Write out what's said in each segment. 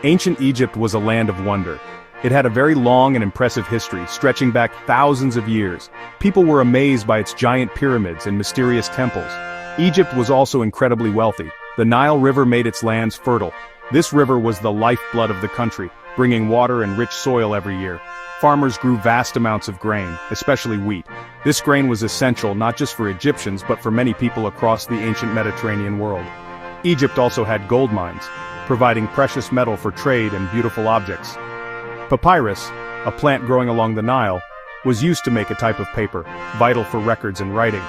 Ancient Egypt was a land of wonder. It had a very long and impressive history, stretching back thousands of years. People were amazed by its giant pyramids and mysterious temples. Egypt was also incredibly wealthy. The Nile River made its lands fertile. This river was the lifeblood of the country, bringing water and rich soil every year. Farmers grew vast amounts of grain, especially wheat. This grain was essential not just for Egyptians but for many people across the ancient Mediterranean world. Egypt also had gold mines, providing precious metal for trade and beautiful objects. Papyrus, a plant growing along the Nile, was used to make a type of paper, vital for records and writing.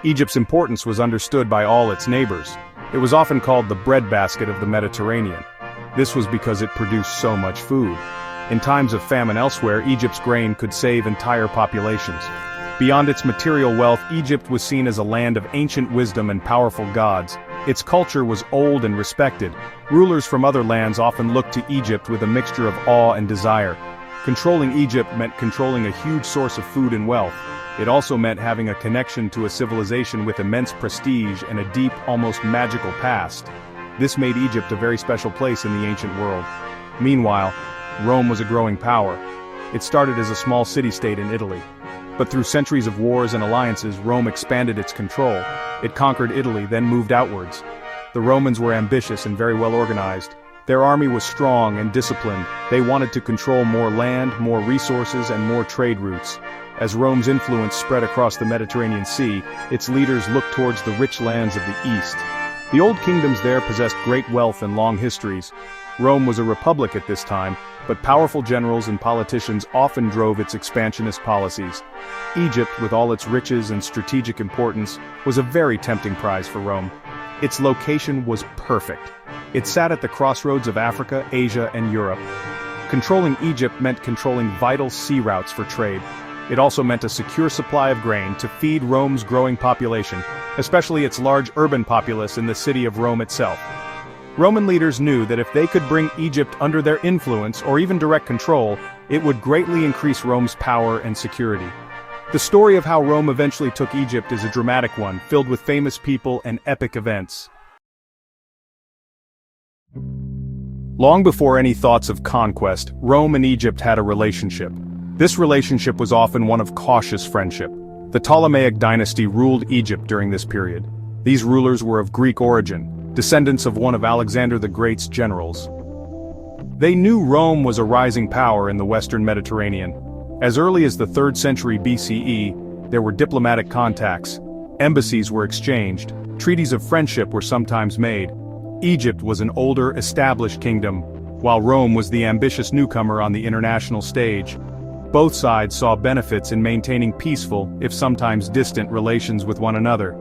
Egypt's importance was understood by all its neighbors. It was often called the breadbasket of the Mediterranean. This was because it produced so much food. In times of famine elsewhere, Egypt's grain could save entire populations. Beyond its material wealth, Egypt was seen as a land of ancient wisdom and powerful gods. Its culture was old and respected. Rulers from other lands often looked to Egypt with a mixture of awe and desire. Controlling Egypt meant controlling a huge source of food and wealth. It also meant having a connection to a civilization with immense prestige and a deep, almost magical past. This made Egypt a very special place in the ancient world. Meanwhile, Rome was a growing power. It started as a small city-state in Italy. But through centuries of wars and alliances, Rome expanded its control. It conquered Italy, then moved outwards. The Romans were ambitious and very well organized. Their army was strong and disciplined. They wanted to control more land, more resources, and more trade routes. As Rome's influence spread across the Mediterranean Sea, its leaders looked towards the rich lands of the East. The old kingdoms there possessed great wealth and long histories. Rome was a republic at this time, but powerful generals and politicians often drove its expansionist policies. Egypt, with all its riches and strategic importance, was a very tempting prize for Rome. Its location was perfect. It sat at the crossroads of Africa, Asia, and Europe. Controlling Egypt meant controlling vital sea routes for trade. It also meant a secure supply of grain to feed Rome's growing population, especially its large urban populace in the city of Rome itself. Roman leaders knew that if they could bring Egypt under their influence or even direct control, it would greatly increase Rome's power and security. The story of how Rome eventually took Egypt is a dramatic one, filled with famous people and epic events. Long before any thoughts of conquest, Rome and Egypt had a relationship. This relationship was often one of cautious friendship. The Ptolemaic dynasty ruled Egypt during this period. These rulers were of Greek origin, descendants of one of Alexander the Great's generals. They knew Rome was a rising power in the Western Mediterranean. As early as the 3rd century BCE, there were diplomatic contacts. Embassies were exchanged. Treaties of friendship were sometimes made. Egypt was an older, established kingdom, while Rome was the ambitious newcomer on the international stage. Both sides saw benefits in maintaining peaceful, if sometimes distant, relations with one another.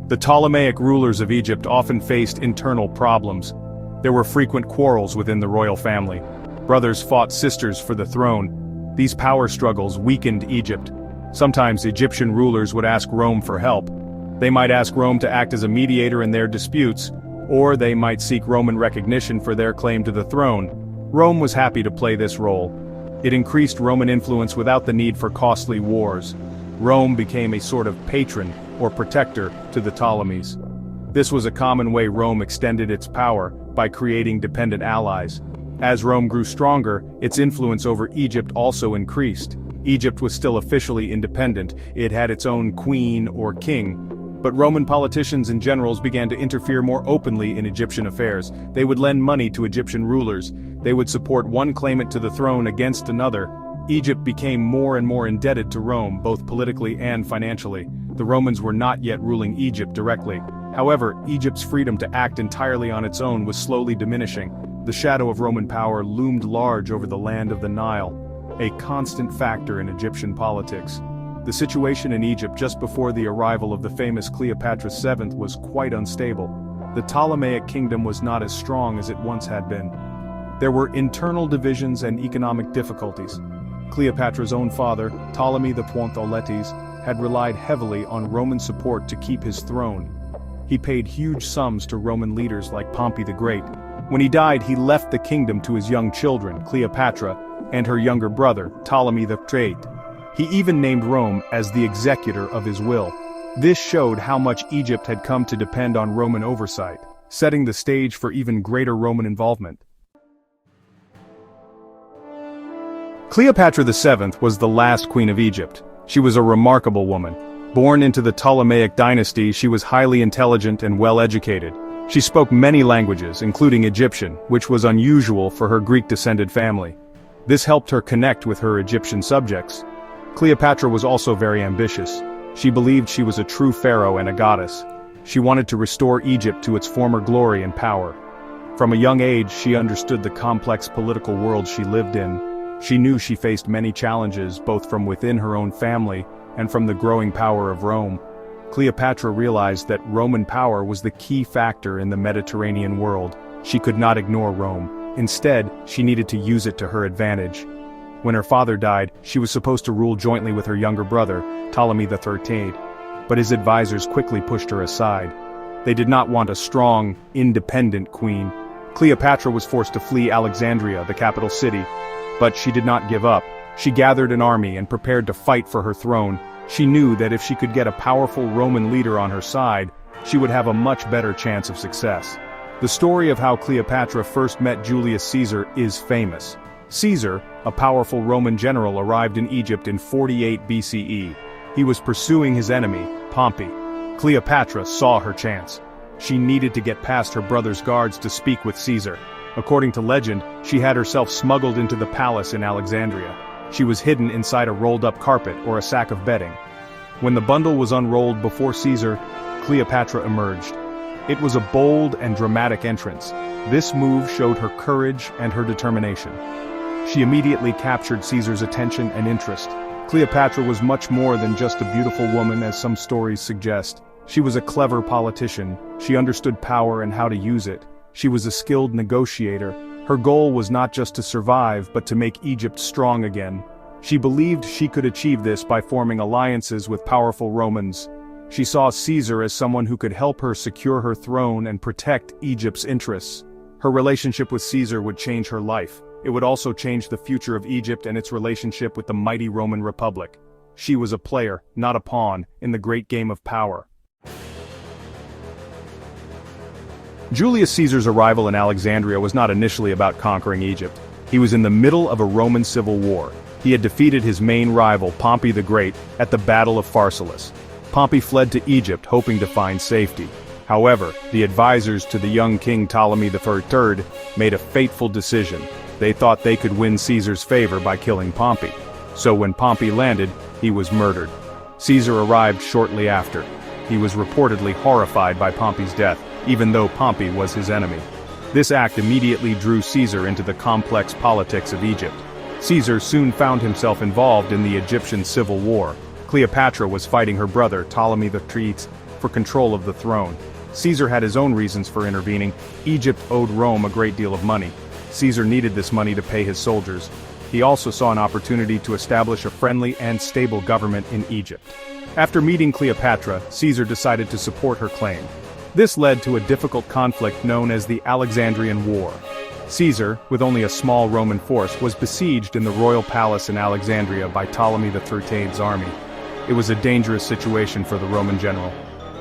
The Ptolemaic rulers of Egypt often faced internal problems. There were frequent quarrels within the royal family. Brothers fought sisters for the throne. These power struggles weakened Egypt. Sometimes Egyptian rulers would ask Rome for help. They might ask Rome to act as a mediator in their disputes, or they might seek Roman recognition for their claim to the throne. Rome was happy to play this role. It increased Roman influence without the need for costly wars. Rome became a sort of patron or protector to the Ptolemies. This was a common way Rome extended its power, by creating dependent allies. As Rome grew stronger, its influence over Egypt also increased. Egypt was still officially independent. It had its own queen or king. But Roman politicians and generals began to interfere more openly in Egyptian affairs. They would lend money to Egyptian rulers. They would support one claimant to the throne against another. Egypt became more and more indebted to Rome, both politically and financially. The Romans were not yet ruling Egypt directly. However, Egypt's freedom to act entirely on its own was slowly diminishing. The shadow of Roman power loomed large over the land of the Nile, a constant factor in Egyptian politics. The situation in Egypt just before the arrival of the famous Cleopatra VII was quite unstable. The Ptolemaic kingdom was not as strong as it once had been. There were internal divisions and economic difficulties. Cleopatra's own father, Ptolemy the Pontholetes, had relied heavily on Roman support to keep his throne. He paid huge sums to Roman leaders like Pompey the Great. When he died, he left the kingdom to his young children, Cleopatra, and her younger brother, Ptolemy the Great. He even named Rome as the executor of his will. This showed how much Egypt had come to depend on Roman oversight, setting the stage for even greater Roman involvement. Cleopatra VII was the last queen of Egypt. She was a remarkable woman. Born into the Ptolemaic dynasty, she was highly intelligent and well-educated. She spoke many languages, including Egyptian, which was unusual for her Greek-descended family. This helped her connect with her Egyptian subjects. Cleopatra was also very ambitious. She believed she was a true pharaoh and a goddess. She wanted to restore Egypt to its former glory and power. From a young age, she understood the complex political world she lived in. She knew she faced many challenges, both from within her own family and from the growing power of Rome. Cleopatra realized that Roman power was the key factor in the Mediterranean world. She could not ignore Rome. Instead, she needed to use it to her advantage. When her father died, she was supposed to rule jointly with her younger brother, Ptolemy XIII. But his advisors quickly pushed her aside. They did not want a strong, independent queen. Cleopatra was forced to flee Alexandria, the capital city. But she did not give up. She gathered an army and prepared to fight for her throne. She knew that if she could get a powerful Roman leader on her side, she would have a much better chance of success. The story of how Cleopatra first met Julius Caesar is famous. Caesar, a powerful Roman general, arrived in Egypt in 48 BCE. He was pursuing his enemy, Pompey. Cleopatra saw her chance. She needed to get past her brother's guards to speak with Caesar. According to legend, she had herself smuggled into the palace in Alexandria. She was hidden inside a rolled-up carpet or a sack of bedding. When the bundle was unrolled before Caesar, Cleopatra emerged. It was a bold and dramatic entrance. This move showed her courage and her determination. She immediately captured Caesar's attention and interest. Cleopatra was much more than just a beautiful woman, as some stories suggest. She was a clever politician. She understood power and how to use it. She was a skilled negotiator. Her goal was not just to survive, but to make Egypt strong again. She believed she could achieve this by forming alliances with powerful Romans. She saw Caesar as someone who could help her secure her throne and protect Egypt's interests. Her relationship with Caesar would change her life. It would also change the future of Egypt and its relationship with the mighty Roman Republic. She was a player, not a pawn, in the great game of power. Julius Caesar's arrival in Alexandria was not initially about conquering Egypt. He was in the middle of a Roman civil war. He had defeated his main rival, Pompey the Great, at the Battle of Pharsalus. Pompey fled to Egypt hoping to find safety. However, the advisors to the young king Ptolemy III made a fateful decision. They thought they could win Caesar's favor by killing Pompey. So when Pompey landed, he was murdered. Caesar arrived shortly after. He was reportedly horrified by Pompey's death, even though Pompey was his enemy. This act immediately drew Caesar into the complex politics of Egypt. Caesar soon found himself involved in the Egyptian civil war. Cleopatra was fighting her brother, Ptolemy III, for control of the throne. Caesar had his own reasons for intervening. Egypt owed Rome a great deal of money. Caesar needed this money to pay his soldiers. He also saw an opportunity to establish a friendly and stable government in Egypt. After meeting Cleopatra, Caesar decided to support her claim. This led to a difficult conflict known as the Alexandrian War. Caesar, with only a small Roman force, was besieged in the royal palace in Alexandria by Ptolemy XIII's army. It was a dangerous situation for the Roman general.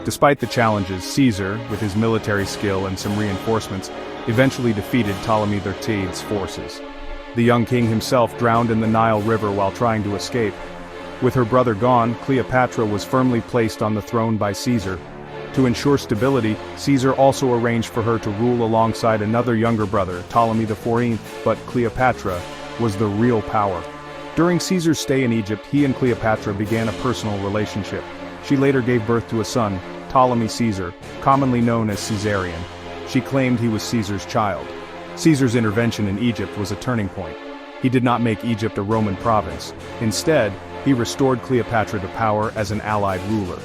Despite the challenges, Caesar, with his military skill and some reinforcements, eventually defeated Ptolemy XIII's forces. The young king himself drowned in the Nile River while trying to escape. With her brother gone, Cleopatra was firmly placed on the throne by Caesar. To ensure stability, Caesar also arranged for her to rule alongside another younger brother, Ptolemy XIV, but Cleopatra was the real power. During Caesar's stay in Egypt, he and Cleopatra began a personal relationship. She later gave birth to a son, Ptolemy Caesar, commonly known as Caesarion. She claimed he was Caesar's child. Caesar's intervention in Egypt was a turning point. He did not make Egypt a Roman province. Instead, he restored Cleopatra to power as an allied ruler.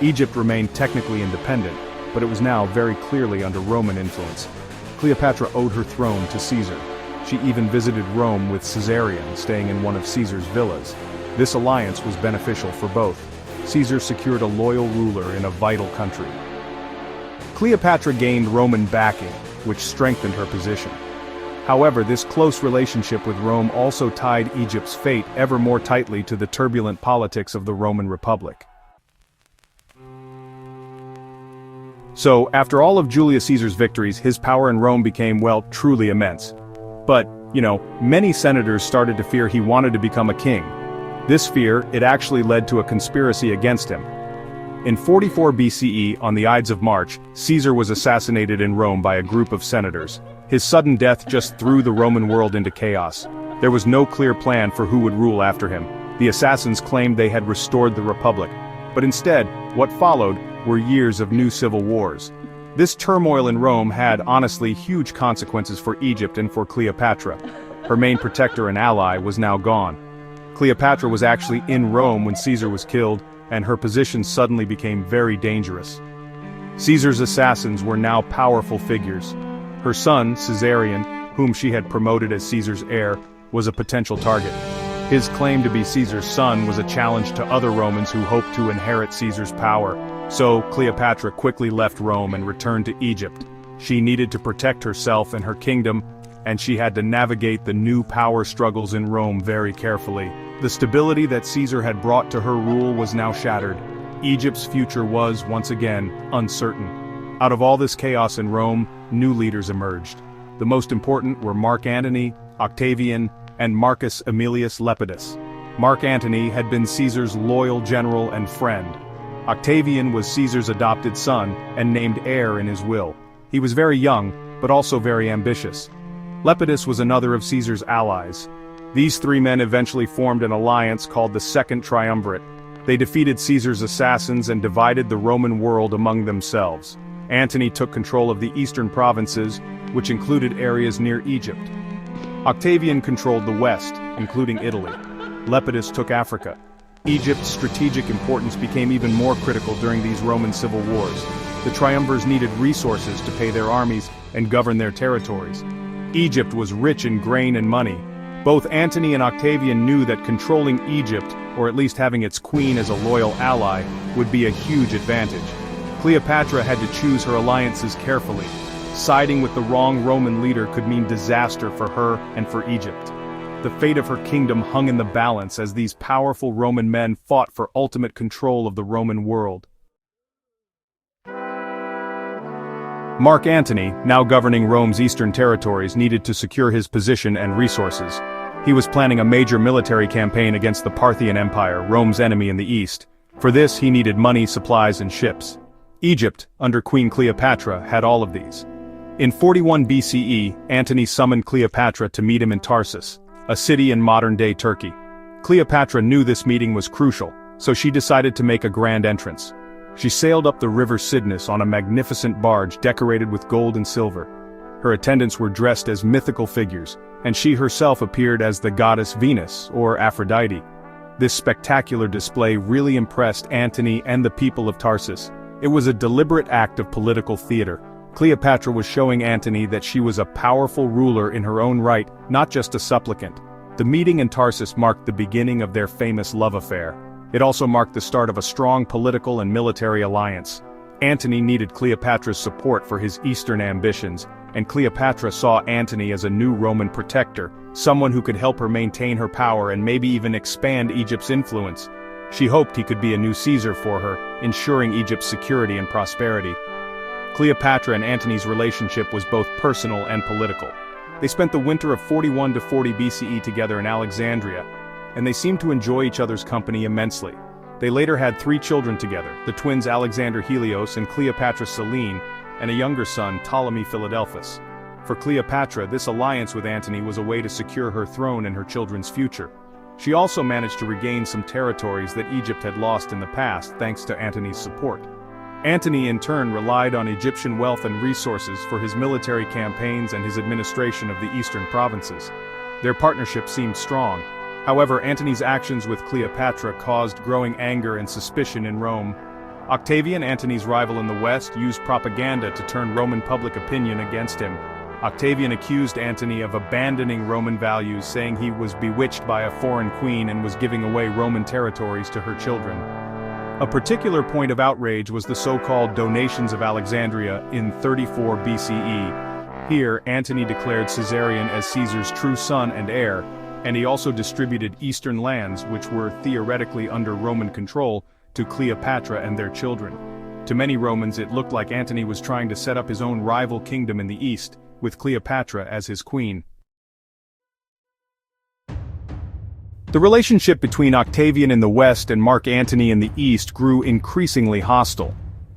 Egypt remained technically independent, but it was now very clearly under Roman influence. Cleopatra owed her throne to Caesar. She even visited Rome with Caesarion, staying in one of Caesar's villas. This alliance was beneficial for both. Caesar secured a loyal ruler in a vital country. Cleopatra gained Roman backing, which strengthened her position. However, this close relationship with Rome also tied Egypt's fate ever more tightly to the turbulent politics of the Roman Republic. So, after all of Julius Caesar's victories, his power in Rome became, well, truly immense. But Many senators started to fear he wanted to become a king. This fear, it actually led to a conspiracy against him. In 44 BCE, on the Ides of March, Caesar was assassinated in Rome by a group of senators. His sudden death just threw the Roman world into chaos. There was no clear plan for who would rule after him. The assassins claimed they had restored the Republic. But instead, what followed were years of new civil wars. This turmoil in Rome had, honestly, huge consequences for Egypt and for Cleopatra. Her main protector and ally was now gone. Cleopatra was actually in Rome when Caesar was killed, and her position suddenly became very dangerous. Caesar's assassins were now powerful figures. Her son, Caesarion, whom she had promoted as Caesar's heir, was a potential target. His claim to be Caesar's son was a challenge to other Romans who hoped to inherit Caesar's power. So, Cleopatra quickly left Rome and returned to Egypt. She needed to protect herself and her kingdom, and she had to navigate the new power struggles in Rome very carefully. The stability that Caesar had brought to her rule was now shattered. Egypt's future was, once again, uncertain. Out of all this chaos in Rome, new leaders emerged. The most important were Mark Antony, Octavian, and Marcus Aemilius Lepidus. Mark Antony had been Caesar's loyal general and friend. Octavian was Caesar's adopted son and named heir in his will. He was very young, but also very ambitious. Lepidus was another of Caesar's allies. These three men eventually formed an alliance called the Second Triumvirate. They defeated Caesar's assassins and divided the Roman world among themselves. Antony took control of the eastern provinces, which included areas near Egypt. Octavian controlled the west, including Italy. Lepidus took Africa. Egypt's strategic importance became even more critical during these Roman civil wars. The triumvirs needed resources to pay their armies and govern their territories. Egypt was rich in grain and money. Both Antony and Octavian knew that controlling Egypt, or at least having its queen as a loyal ally, would be a huge advantage. Cleopatra had to choose her alliances carefully. Siding with the wrong Roman leader could mean disaster for her and for Egypt. The fate of her kingdom hung in the balance as these powerful Roman men fought for ultimate control of the Roman world. Mark Antony, now governing Rome's eastern territories, needed to secure his position and resources. He was planning a major military campaign against the Parthian Empire, Rome's enemy in the east. For this, he needed money, supplies, and ships. Egypt, under Queen Cleopatra, had all of these. In 41 BCE, Antony summoned Cleopatra to meet him in Tarsus, a city in modern-day Turkey. Cleopatra knew this meeting was crucial, so she decided to make a grand entrance. She sailed up the river Cydnus on a magnificent barge decorated with gold and silver. Her attendants were dressed as mythical figures, and she herself appeared as the goddess Venus, or Aphrodite. This spectacular display really impressed Antony and the people of Tarsus. It was a deliberate act of political theater. Cleopatra was showing Antony that she was a powerful ruler in her own right, not just a supplicant. The meeting in Tarsus marked the beginning of their famous love affair. It also marked the start of a strong political and military alliance. Antony needed Cleopatra's support for his eastern ambitions, and Cleopatra saw Antony as a new Roman protector, someone who could help her maintain her power and maybe even expand Egypt's influence. She hoped he could be a new Caesar for her, ensuring Egypt's security and prosperity. Cleopatra and Antony's relationship was both personal and political. They spent the winter of 41 to 40 BCE together in Alexandria, and they seemed to enjoy each other's company immensely. They later had 3 children together, the twins Alexander Helios and Cleopatra Selene, and a younger son, Ptolemy Philadelphus. For Cleopatra, this alliance with Antony was a way to secure her throne and her children's future. She also managed to regain some territories that Egypt had lost in the past thanks to Antony's support. Antony in turn relied on Egyptian wealth and resources for his military campaigns and his administration of the eastern provinces. Their partnership seemed strong. However, Antony's actions with Cleopatra caused growing anger and suspicion in Rome. Octavian, Antony's rival in the west, used propaganda to turn Roman public opinion against him. Octavian accused Antony of abandoning Roman values, saying he was bewitched by a foreign queen and was giving away Roman territories to her children. A particular point of outrage was the so-called Donations of Alexandria in 34 BCE. Here, Antony declared Caesarion as Caesar's true son and heir, and he also distributed eastern lands, which were theoretically under Roman control, to Cleopatra and their children. To many Romans it looked like Antony was trying to set up his own rival kingdom in the east, with Cleopatra as his queen. The relationship between Octavian in the west and Mark Antony in the east grew increasingly hostile.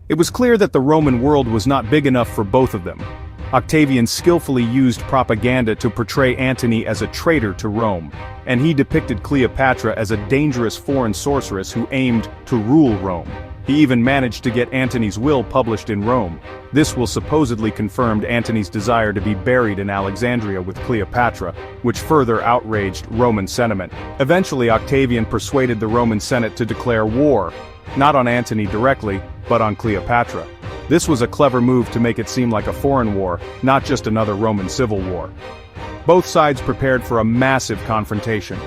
It was clear that the Roman world was not big enough for both of them. Octavian skillfully used propaganda to portray Antony as a traitor to Rome, and he depicted Cleopatra as a dangerous foreign sorceress who aimed to rule Rome. He even managed to get Antony's will published in Rome. This will supposedly confirmed Antony's desire to be buried in Alexandria with Cleopatra, which further outraged Roman sentiment. Eventually, Octavian persuaded the Roman Senate to declare war, not on Antony directly, but on Cleopatra. This was a clever move to make it seem like a foreign war, not just another Roman civil war. Both sides prepared for a massive confrontation.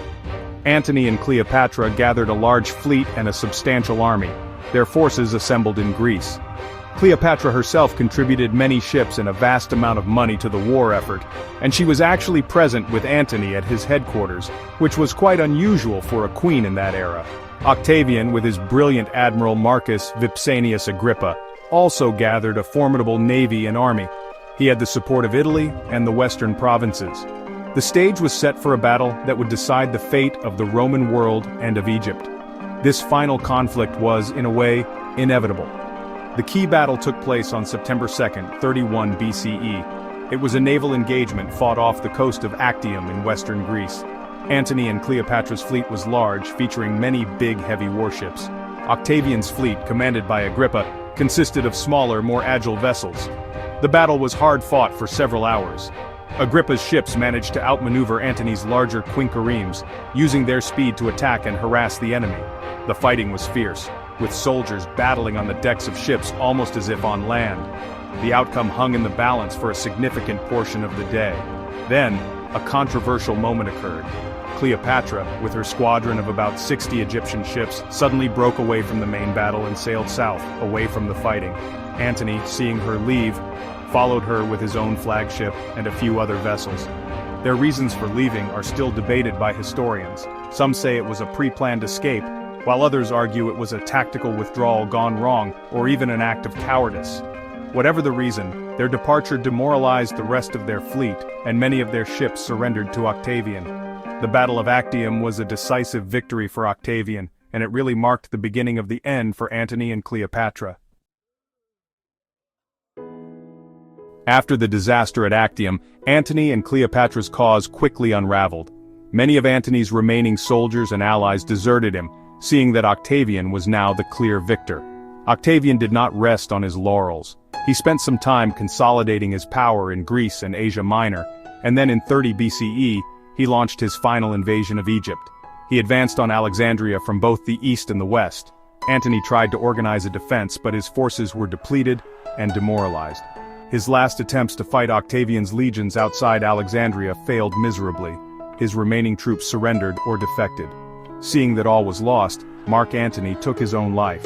Antony and Cleopatra gathered a large fleet and a substantial army. Their forces assembled in Greece. Cleopatra herself contributed many ships and a vast amount of money to the war effort, and she was actually present with Antony at his headquarters, which was quite unusual for a queen in that era. Octavian, with his brilliant admiral Marcus Vipsanius Agrippa, also gathered a formidable navy and army. He had the support of Italy and the western provinces. The stage was set for a battle that would decide the fate of the Roman world and of Egypt. This final conflict was, in a way, inevitable. The key battle took place on September 2nd, 31 BCE. It was a naval engagement fought off the coast of Actium in western Greece. Antony and Cleopatra's fleet was large, featuring many big heavy warships. Octavian's fleet, commanded by Agrippa, consisted of smaller, more agile vessels. The battle was hard fought for several hours. Agrippa's ships managed to outmaneuver Antony's larger quinqueremes, using their speed to attack and harass the enemy. The fighting was fierce, with soldiers battling on the decks of ships almost as if on land. The outcome hung in the balance for a significant portion of the day. Then, a controversial moment occurred. Cleopatra, with her squadron of about 60 Egyptian ships, suddenly broke away from the main battle and sailed south, away from the fighting. Antony, seeing her leave, followed her with his own flagship and a few other vessels. Their reasons for leaving are still debated by historians. Some say it was a pre-planned escape, while others argue it was a tactical withdrawal gone wrong, or even an act of cowardice. Whatever the reason, their departure demoralized the rest of their fleet, and many of their ships surrendered to Octavian. The Battle of Actium was a decisive victory for Octavian, and it really marked the beginning of the end for Antony and Cleopatra. After the disaster at Actium, Antony and Cleopatra's cause quickly unraveled. Many of Antony's remaining soldiers and allies deserted him, seeing that Octavian was now the clear victor. Octavian did not rest on his laurels. He spent some time consolidating his power in Greece and Asia Minor, and then in 30 BCE, he launched his final invasion of Egypt. He advanced on Alexandria from both the east and the west. Antony tried to organize a defense, but his forces were depleted and demoralized. His last attempts to fight Octavian's legions outside Alexandria failed miserably. His remaining troops surrendered or defected. Seeing that all was lost, Mark Antony took his own life.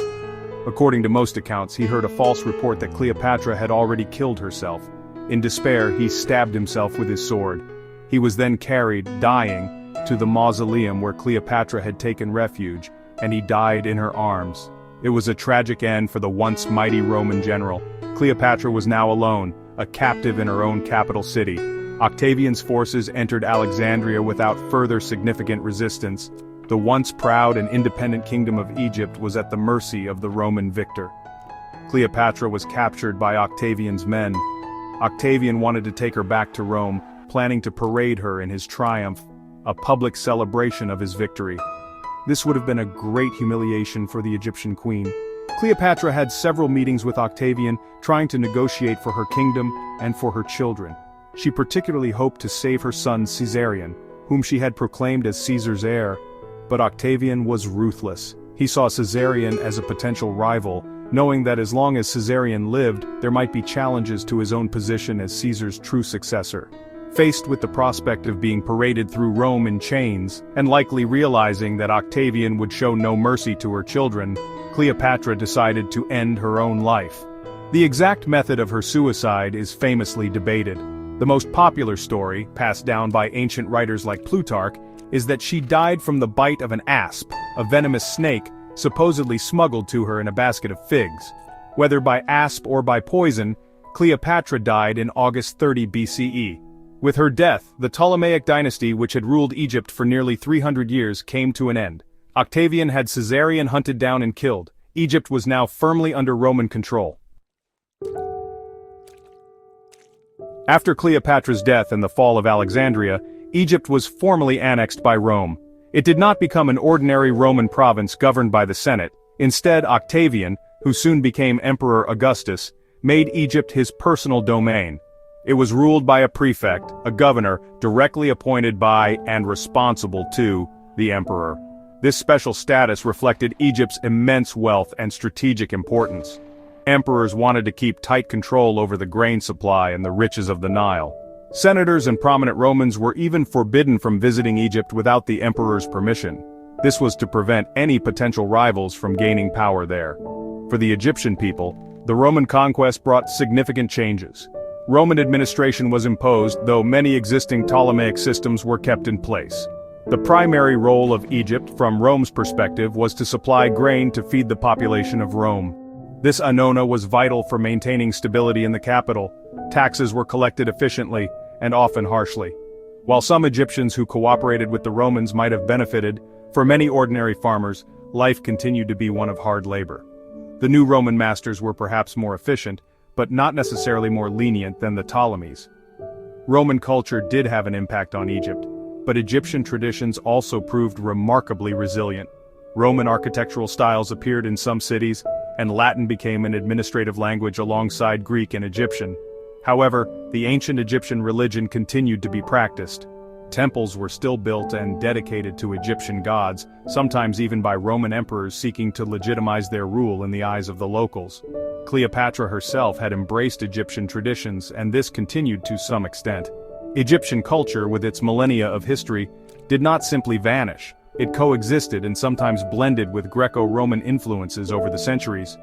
According to most accounts, he heard a false report that Cleopatra had already killed herself. In despair, he stabbed himself with his sword. He was then carried, dying, to the mausoleum where Cleopatra had taken refuge, and he died in her arms. It was a tragic end for the once mighty Roman general. Cleopatra was now alone, a captive in her own capital city. Octavian's forces entered Alexandria without further significant resistance. The once proud and independent kingdom of Egypt was at the mercy of the Roman victor. Cleopatra was captured by Octavian's men. Octavian wanted to take her back to Rome, planning to parade her in his triumph, a public celebration of his victory. This would have been a great humiliation for the Egyptian queen. Cleopatra had several meetings with Octavian, trying to negotiate for her kingdom and for her children. She particularly hoped to save her son Caesarion, whom she had proclaimed as Caesar's heir. But Octavian was ruthless. He saw Caesarion as a potential rival, knowing that as long as Caesarion lived, there might be challenges to his own position as Caesar's true successor. Faced with the prospect of being paraded through Rome in chains, and likely realizing that Octavian would show no mercy to her children, Cleopatra decided to end her own life. The exact method of her suicide is famously debated. The most popular story, passed down by ancient writers like Plutarch, is that she died from the bite of an asp, a venomous snake, supposedly smuggled to her in a basket of figs. Whether by asp or by poison, Cleopatra died in August 30 BCE. With her death, the Ptolemaic dynasty, which had ruled Egypt for nearly 300 years, came to an end. Octavian had Caesarion hunted down and killed. Egypt was now firmly under Roman control. After Cleopatra's death and the fall of Alexandria, Egypt was formally annexed by Rome. It did not become an ordinary Roman province governed by the Senate. Instead, Octavian, who soon became Emperor Augustus, made Egypt his personal domain. It was ruled by a prefect, a governor, directly appointed by and responsible to the emperor. This special status reflected Egypt's immense wealth and strategic importance. Emperors wanted to keep tight control over the grain supply and the riches of the Nile. Senators and prominent Romans were even forbidden from visiting Egypt without the emperor's permission. This was to prevent any potential rivals from gaining power there. For the Egyptian people, the Roman conquest brought significant changes. Roman administration was imposed, though many existing Ptolemaic systems were kept in place. The primary role of Egypt, from Rome's perspective, was to supply grain to feed the population of Rome. This annona was vital for maintaining stability in the capital. Taxes were collected efficiently, and often harshly. While some Egyptians who cooperated with the Romans might have benefited, for many ordinary farmers, life continued to be one of hard labor. The new Roman masters were perhaps more efficient, but not necessarily more lenient than the Ptolemies. Roman culture did have an impact on Egypt, but Egyptian traditions also proved remarkably resilient. Roman architectural styles appeared in some cities, and Latin became an administrative language alongside Greek and Egyptian. However, the ancient Egyptian religion continued to be practiced. Temples were still built and dedicated to Egyptian gods, sometimes even by Roman emperors seeking to legitimize their rule in the eyes of the locals. Cleopatra herself had embraced Egyptian traditions, and this continued to some extent. Egyptian culture, with its millennia of history, did not simply vanish. It coexisted and sometimes blended with Greco-Roman influences over the centuries.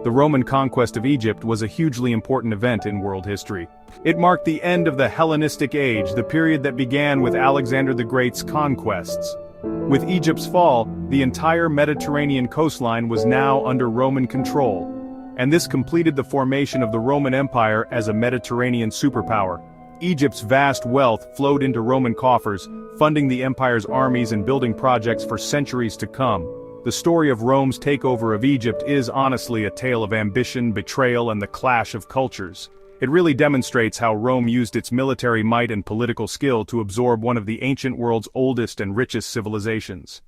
The Roman conquest of Egypt was a hugely important event in world history. It marked the end of the Hellenistic Age, the period that began with Alexander the Great's conquests. With Egypt's fall, the entire Mediterranean coastline was now under Roman control, and this completed the formation of the Roman Empire as a Mediterranean superpower. Egypt's vast wealth flowed into Roman coffers, funding the empire's armies and building projects for centuries to come. The story of Rome's takeover of Egypt is honestly a tale of ambition, betrayal, and the clash of cultures. It really demonstrates how Rome used its military might and political skill to absorb one of the ancient world's oldest and richest civilizations.